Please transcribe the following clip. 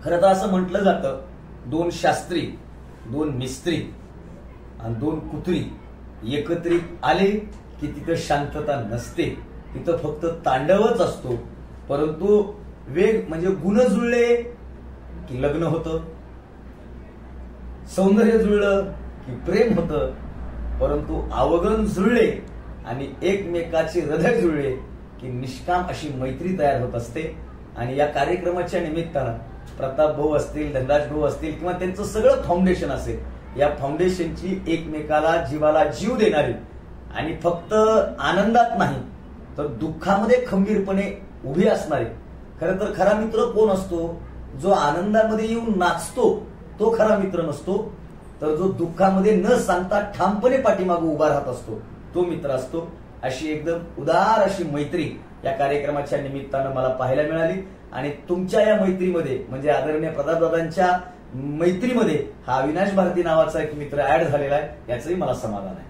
खरं तर असं म्हटलं जातं, दोन शास्त्री, दोन मिस्त्री आणि दोन कुत्री एकत्रित आले की तिथं शांतता नसते, तिथं फक्त तांडवच असतो. परंतु वेग म्हणजे गुण जुळले की लग्न होतं, सौंदर्य जुळलं की प्रेम होतं. परंतु अवगण जुळले आणि एकमेकाचे हृदय जुळले की निष्काम अशी मैत्री तयार होत असते. आणि या कार्यक्रमाच्या निमित्तानं प्रताप भाऊ असतील, धनराज भाऊ असतील किंवा त्यांचं सगळं फाउंडेशन असेल, या फाउंडेशनची एकमेकाला जीवाला जीव देणारी आणि फक्त आनंदात नाही तर दुःखामध्ये खंबीरपणे उभी असणारी. खरं तर खरा मित्र कोण असतो? जो आनंदामध्ये येऊन नाचतो तो खरा मित्र नसतो, तर जो दुःखामध्ये न सांगता ठामपणे पाठीमागे उभा राहत असतो तो मित्र असतो. अशी एकदम उदार अशी मैत्री या कार्यक्रमाच्या निमित्तानं मला पाहायला मिळाली. आणि तुमच्या या मैत्रीमध्ये म्हणजे आदरणीय प्रतापदादांच्या मैत्रीमध्ये हा अविनाश भारती नावाचा एक मित्र ऍड झालेला आहे, याचंही मला समाधान आहे.